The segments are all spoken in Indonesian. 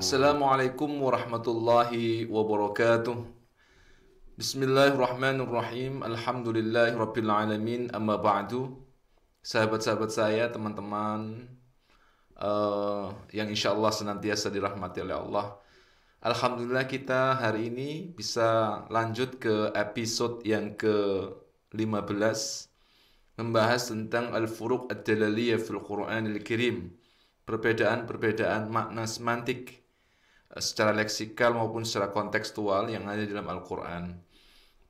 Assalamualaikum warahmatullahi wabarakatuh. Bismillahirrahmanirrahim. Alhamdulillahi alamin. Amma ba'du. Sahabat-sahabat saya, teman-teman yang insya Allah senantiasa dirahmati oleh Allah. Alhamdulillah kita hari ini bisa lanjut ke episode yang ke-15, membahas tentang Al-Furuq Ad-Dalaliyah fil Qur'anil Karim. Perbedaan-perbedaan makna semantik secara leksikal maupun secara kontekstual yang ada dalam Al-Quran.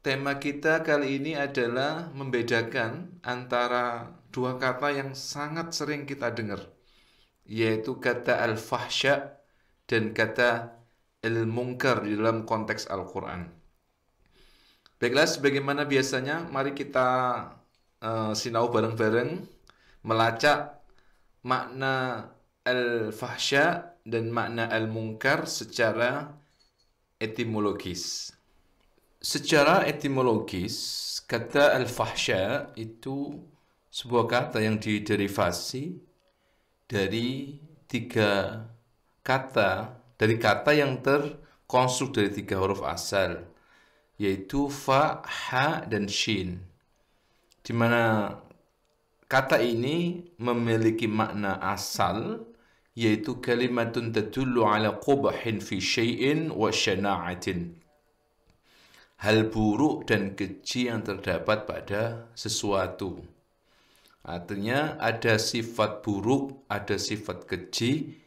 Tema kita kali ini adalah membedakan antara dua kata yang sangat sering kita dengar, yaitu kata al-fahsya dan kata al-munkar di dalam konteks Al-Quran. Baiklah, sebagaimana biasanya, mari kita sinau bareng-bareng melacak makna al-fahsya dan makna al-munkar secara etimologis. Secara etimologis, kata al-fahsya itu sebuah kata yang diderivasi dari kata yang terkonstruk dari tiga huruf asal, yaitu fa, ha, dan shin, di mana kata ini memiliki makna asal, yaitu kalimatun tadullu ala qubhin fi syai'in wa syana'atin. Hal buruk dan keji yang terdapat pada sesuatu. Artinya ada sifat buruk, ada sifat keji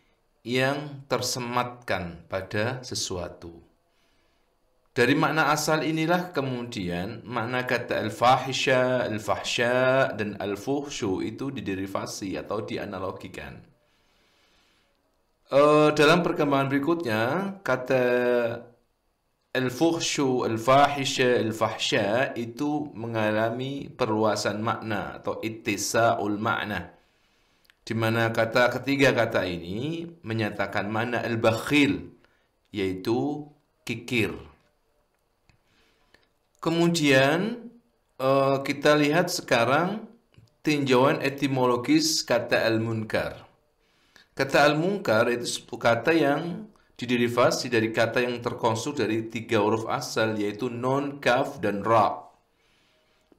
yang tersematkan pada sesuatu. Dari makna asal inilah kemudian makna kata al-fahisha, al-fahsya, dan al-fuhsyu itu diderivasi atau dianalogikan. Dalam perkembangan berikutnya, kata al-fuhsyu, al-fahisha, al-fahsya itu mengalami perluasan makna atau ittisa'ul makna, di mana ketiga kata ini menyatakan makna al-bakhil, yaitu kikir. Kemudian kita lihat sekarang tinjauan etimologis kata al-munkar. Kata al-munkar itu sebuah kata yang diderivasi dari kata yang terkonstruk dari tiga huruf asal, yaitu nun, kaf, dan ra.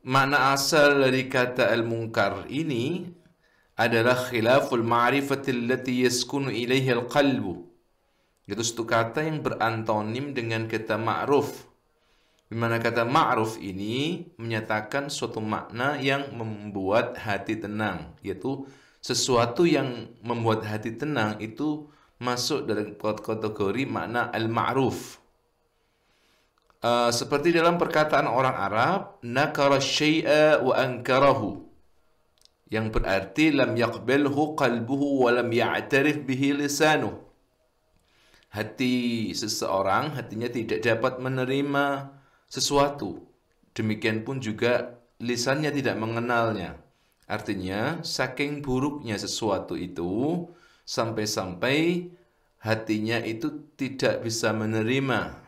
Makna asal dari kata al-munkar ini adalah khilaful ma'rifatil lati yaskunu ilaihi al-qalbu. Itu satu kata yang berantonim dengan kata ma'ruf, di mana kata ma'ruf ini menyatakan suatu makna yang membuat hati tenang, yaitu sesuatu yang membuat hati tenang itu masuk dalam kategori makna al-ma'ruf. Seperti dalam perkataan orang Arab, nakara syai'a wa ankarahu, yang berarti lam yaqbalhu qalbuhu wa lam ya'tarif bihi lisanuh. Hatinya tidak dapat menerima sesuatu, demikian pun juga lisannya tidak mengenalnya. Artinya, saking buruknya sesuatu itu, sampai-sampai hatinya itu tidak bisa menerima,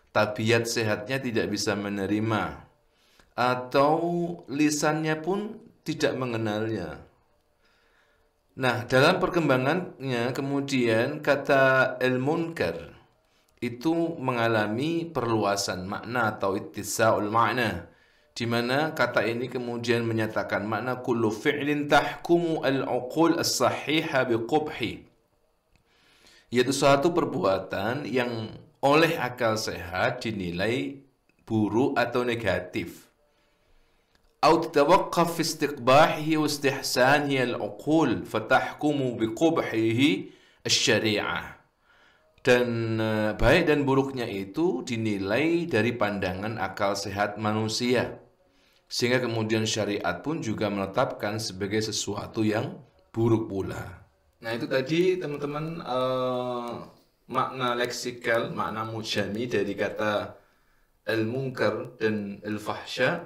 tabiat sehatnya tidak bisa menerima, atau lisannya pun tidak mengenalnya. Nah, dalam perkembangannya kemudian kata al-munkar itu mengalami perluasan makna atau ittisa'ul makna, di mana kata ini kemudian menyatakan makna kullu fi'lin tahkumu al-uqul as-sahiha biqubhi, yaitu suatu perbuatan yang oleh akal sehat dinilai buruk atau negatif. Au tatawaqqaf fi istiqbahihi wa istihsanihi al-uqul fatahkumu biqubhihi asy-syari'ah. Dan baik dan buruknya itu dinilai dari pandangan akal sehat manusia, sehingga kemudian syariat pun juga menetapkan sebagai sesuatu yang buruk pula. Nah, itu tadi teman-teman makna leksikal, makna mujami dari kata al-munkar dan al-fahsya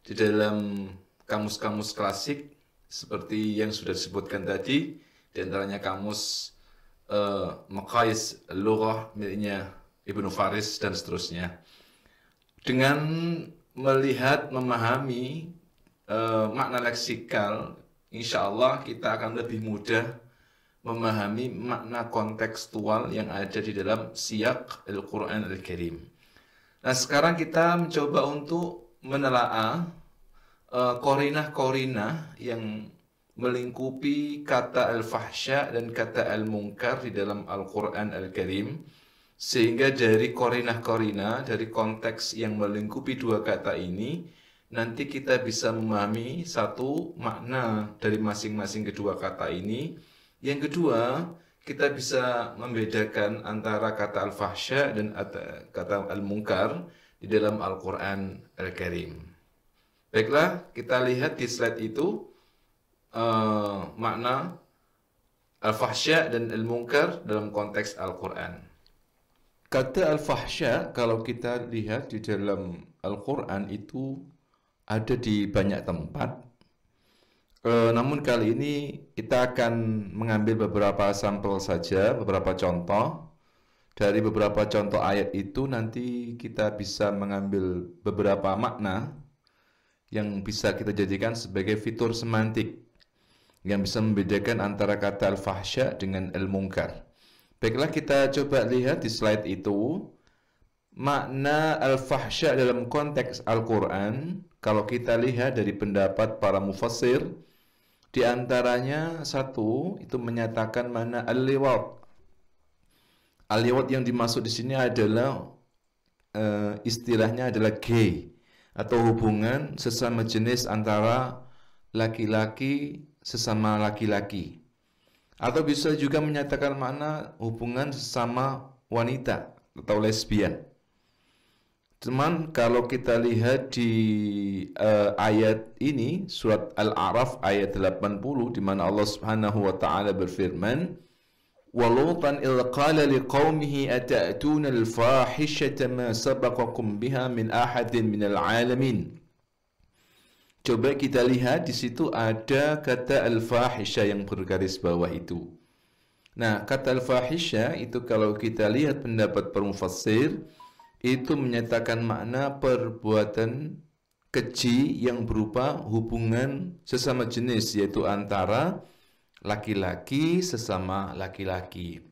di dalam kamus-kamus klasik seperti yang sudah disebutkan tadi, di antaranya kamus Maqayis Lughah miliknya Ibnu Faris dan seterusnya. Dengan melihat, memahami makna leksikal, insya Allah kita akan lebih mudah memahami makna kontekstual yang ada di dalam siyak Al-Quran Al-Karim. Nah, sekarang kita mencoba untuk menelaah korinah-korinah yang melingkupi kata al-fahsya dan kata al-munkar di dalam Al-Quran Al-Karim, sehingga dari korinah-korinah, dari konteks yang melingkupi dua kata ini, nanti kita bisa memahami satu makna dari masing-masing kedua kata ini. Yang kedua, kita bisa membedakan antara kata al-fahsya dan kata al-munkar di dalam Al-Quran Al-Karim. Baiklah, kita lihat di slide itu makna al-fahsya dan al-munkar dalam konteks Al-Quran. Kata al-fahsya kalau kita lihat di dalam Al-Quran itu ada di banyak tempat. Namun kali ini kita akan mengambil beberapa sampel saja, beberapa contoh. Dari beberapa contoh ayat itu nanti kita bisa mengambil beberapa makna yang bisa kita jadikan sebagai fitur semantik yang bisa membedakan antara kata al-fahsya dengan al-munkar. Baiklah, kita coba lihat di slide itu makna al-fahsya dalam konteks Al-Quran. Kalau kita lihat dari pendapat para mufassir, di antaranya satu itu menyatakan makna al-liwat. Al-liwat yang dimaksud di sini adalah istilahnya adalah gay atau hubungan sesama jenis antara laki-laki sesama laki-laki, atau bisa juga menyatakan makna hubungan sesama wanita atau lesbian. Teman, kalau kita lihat di ayat ini, surat Al-A'raf ayat 80, di mana Allah Subhanahu wa taala berfirman, "Walutan idh qala liqaumihi ata'tuna al-fahishata ma sabaqakum biha min ahadin minal alamin." Coba kita lihat di situ ada kata al-fahisha yang bergaris bawah itu. Nah, kata al-fahisha itu kalau kita lihat pendapat para mufassir, itu menyatakan makna perbuatan keji yang berupa hubungan sesama jenis, yaitu antara laki-laki sesama laki-laki.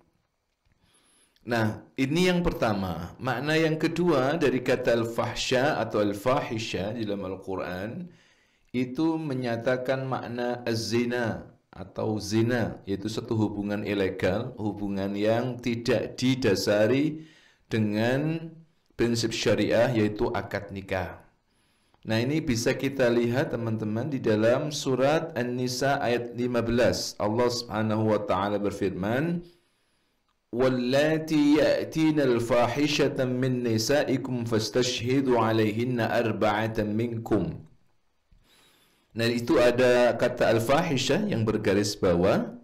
Nah, ini yang pertama. Makna yang kedua dari kata al-fahsya atau al-fahisha di dalam Al-Quran itu menyatakan makna az-zina atau zina, yaitu satu hubungan ilegal, hubungan yang tidak didasari dengan prinsip syariah, yaitu akad nikah. Nah, ini bisa kita lihat teman-teman di dalam surat An-Nisa ayat 15. Allah Subhanahu wa taala berfirman, "Wallati ya'tina al-fahishata min nisaikum fastashhidu 'alayhinna arba'atan minkum." Nah, itu ada kata al-fahisha yang bergaris bawah.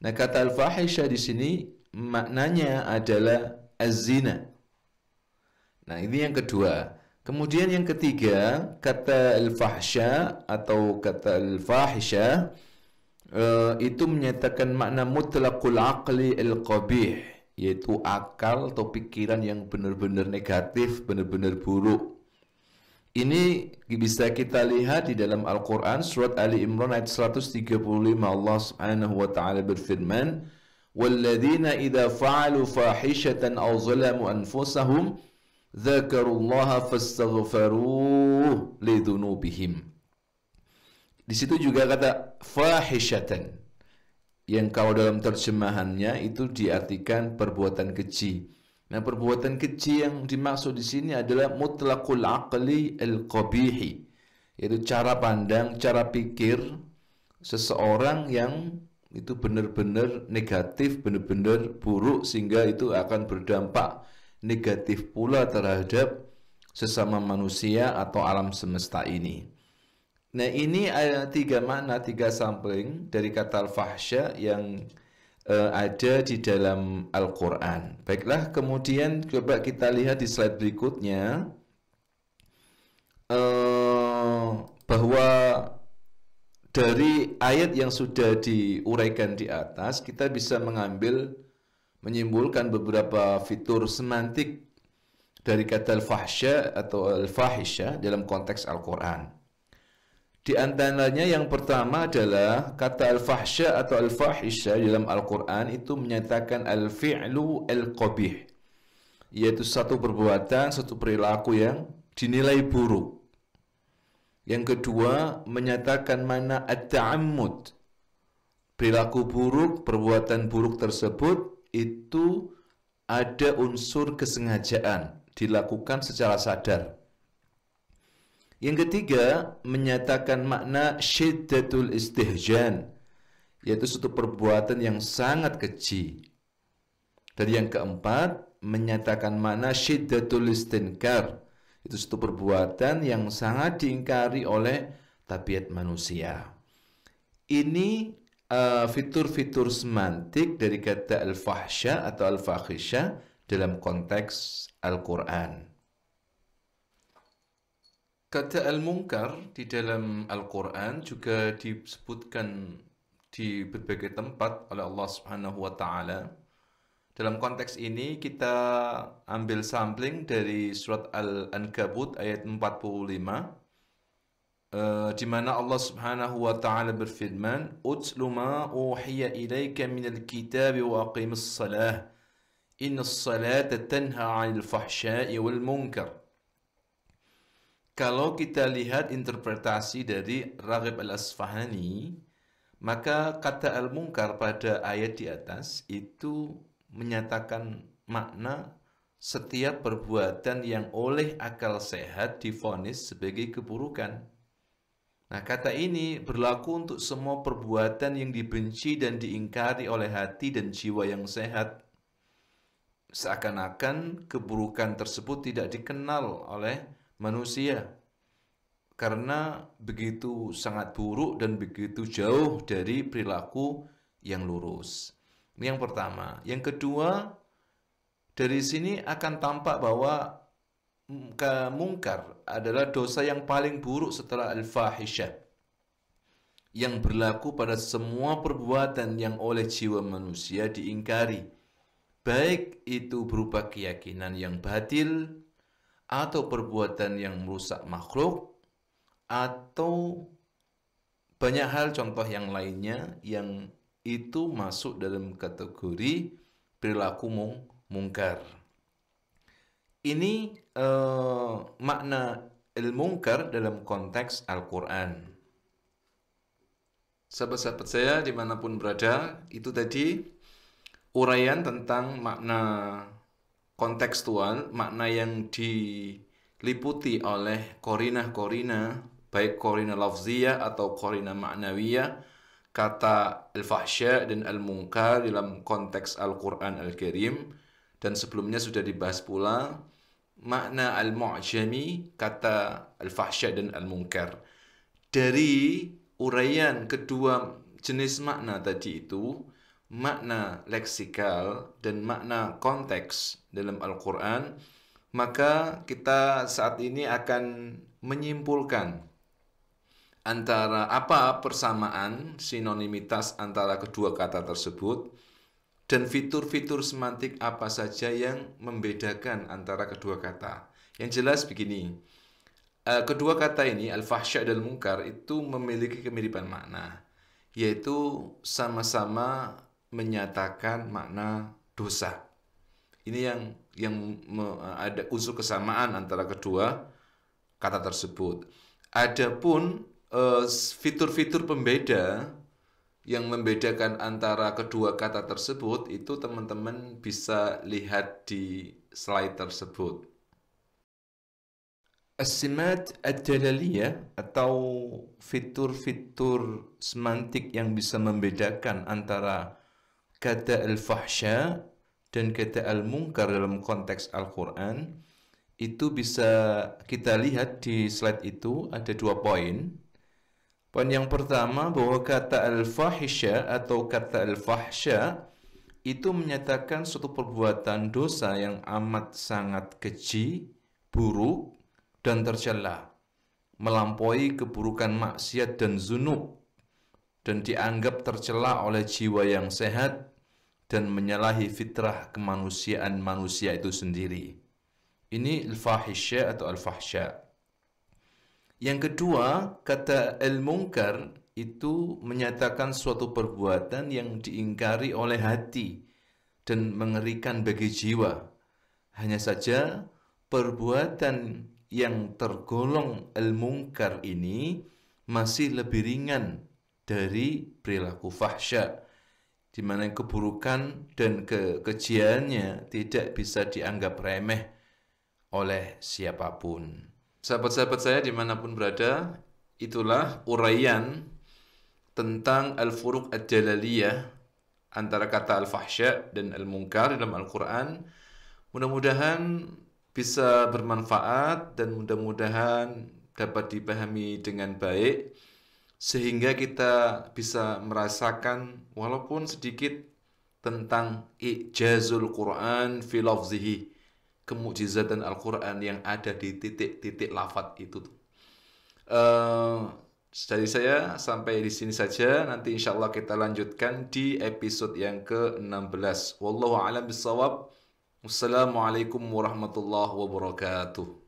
Nah, kata al-fahisha di sini maknanya adalah az-zina. Nah, ini yang kedua. Kemudian yang ketiga, kata al-fahsya atau kata al-fahisha itu menyatakan makna mutlaqul aqli al-qabih, yaitu akal atau pikiran yang benar-benar negatif, benar-benar buruk. Ini bisa kita lihat di dalam Al-Quran surat Ali Imran ayat 135. Allah Subhanahu wa taala berfirman, "Walladzina idza fa'alu fahishatan aw zalamu anfusahum dzakarullaha fastaghfaruh lidzunubihim." Di situ juga kata fahishatan yang kalau dalam terjemahannya itu diartikan perbuatan keji. Nah, perbuatan keji yang dimaksud di sini adalah mutlaqul aqli al-qabihi, yaitu cara pandang, cara pikir seseorang yang itu benar-benar negatif, benar-benar buruk, sehingga itu akan berdampak negatif pula terhadap sesama manusia atau alam semesta ini. Nah, ini ada tiga makna, tiga sampling dari kata al-fahsya yang ada di dalam Al-Quran. Baiklah, kemudian coba kita lihat di slide berikutnya bahwa dari ayat yang sudah diuraikan di atas, kita bisa menyimpulkan beberapa fitur semantik dari kata al-fahsya atau al-fahisha dalam konteks Al-Quran. Di antaranya yang pertama adalah kata al-fahsya atau al-fahisha dalam Al-Quran itu menyatakan al-fi'lu al-qabih, yaitu satu perbuatan, satu perilaku yang dinilai buruk. Yang kedua menyatakan mana at-ta'ammud, perilaku buruk, perbuatan buruk tersebut itu ada unsur kesengajaan, dilakukan secara sadar. Yang ketiga, menyatakan makna syiddatul istihjan, yaitu suatu perbuatan yang sangat keji. Dan yang keempat, menyatakan makna syiddatul istinkar, itu suatu perbuatan yang sangat diingkari oleh tabiat manusia. Ini fitur-fitur semantik dari kata al-fahsya atau al-fahisha dalam konteks Al-Quran. Kata al-munkar di dalam Al-Quran juga disebutkan di berbagai tempat oleh Allah Subhanahu wa Ta'ala. Dalam konteks ini kita ambil sampling dari surat Al-Ankabut ayat 45, di mana Allah Subhanahu wa Ta'ala berfirman, "Utlu ma uhiya ilaika minal kitabi wa aqimis salah, innas salata tanha 'anil fahsya'i wal munkar." Kalau kita lihat interpretasi dari Raghib Al-Asfahani, maka kata al-munkar pada ayat di atas itu menyatakan makna setiap perbuatan yang oleh akal sehat divonis sebagai keburukan. Nah, kata ini berlaku untuk semua perbuatan yang dibenci dan diingkari oleh hati dan jiwa yang sehat. Seakan-akan keburukan tersebut tidak dikenal oleh manusia karena begitu sangat buruk dan begitu jauh dari perilaku yang lurus. Ini yang pertama. Yang kedua, dari sini akan tampak bahwa mungkar adalah dosa yang paling buruk setelah al-fahisyah, yang berlaku pada semua perbuatan yang oleh jiwa manusia diingkari, baik itu berupa keyakinan yang batil atau perbuatan yang merusak makhluk atau banyak hal contoh yang lainnya yang itu masuk dalam kategori perilaku mungkar. Ini makna al-munkar dalam konteks Al-Quran. Sahabat-sahabat saya dimanapun berada, itu tadi uraian tentang makna kontekstual, makna yang diliputi oleh korinah-korinah, baik korinah lafziyah atau korinah ma'nawiyah, kata al-fahsya dan al-munkar dalam konteks Al-Quran Al-Karim. Dan sebelumnya sudah dibahas pula makna al-mu'jami, kata al-fahsya dan al-munkar. Dari uraian kedua jenis makna tadi itu, makna leksikal dan makna konteks dalam Al-Quran, maka kita saat ini akan menyimpulkan antara apa persamaan, sinonimitas antara kedua kata tersebut, dan fitur-fitur semantik apa saja yang membedakan antara kedua kata. Yang jelas begini, kedua kata ini, al-fahsya dan munkar, itu memiliki kemiripan makna, yaitu sama-sama menyatakan makna dosa. Ini yang ada unsur kesamaan antara kedua kata tersebut. Adapun fitur-fitur pembeda yang membedakan antara kedua kata tersebut itu teman-teman bisa lihat di slide tersebut. As-simat ad-dalaliyah atau fitur-fitur semantik yang bisa membedakan antara kata al-fahsya dan kata al-munkar dalam konteks Al-Quran itu bisa kita lihat di slide itu. Ada 2 poin. Poin yang pertama bahwa kata al-fahisha atau kata al-fahsya itu menyatakan suatu perbuatan dosa yang amat sangat keji, buruk, dan tercela, melampaui keburukan maksiat dan zunub, dan dianggap tercela oleh jiwa yang sehat dan menyalahi fitrah kemanusiaan manusia itu sendiri. Ini al-fahisha atau al-fahsya. Yang kedua, kata al-munkar itu menyatakan suatu perbuatan yang diingkari oleh hati dan mengerikan bagi jiwa. Hanya saja perbuatan yang tergolong al-munkar ini masih lebih ringan dari perilaku fahsya, di mana keburukan dan kekejiannya tidak bisa dianggap remeh oleh siapapun. Sahabat-sahabat saya dimanapun berada, itulah uraian tentang al-furuq ad-dalaliyah antara kata al-fahsya dan al-munkar dalam Al-Quran. Mudah-mudahan bisa bermanfaat dan mudah-mudahan dapat dipahami dengan baik, sehingga kita bisa merasakan walaupun sedikit tentang ijazul Quran fi lafzihi, kemukjizatan Al-Quran yang ada di titik-titik lafadz itu. Dari saya sampai di sini saja. Nanti insya Allah kita lanjutkan di episode yang ke-16. Wallahu a'lam bishawab. Wassalamualaikum warahmatullahi wabarakatuh.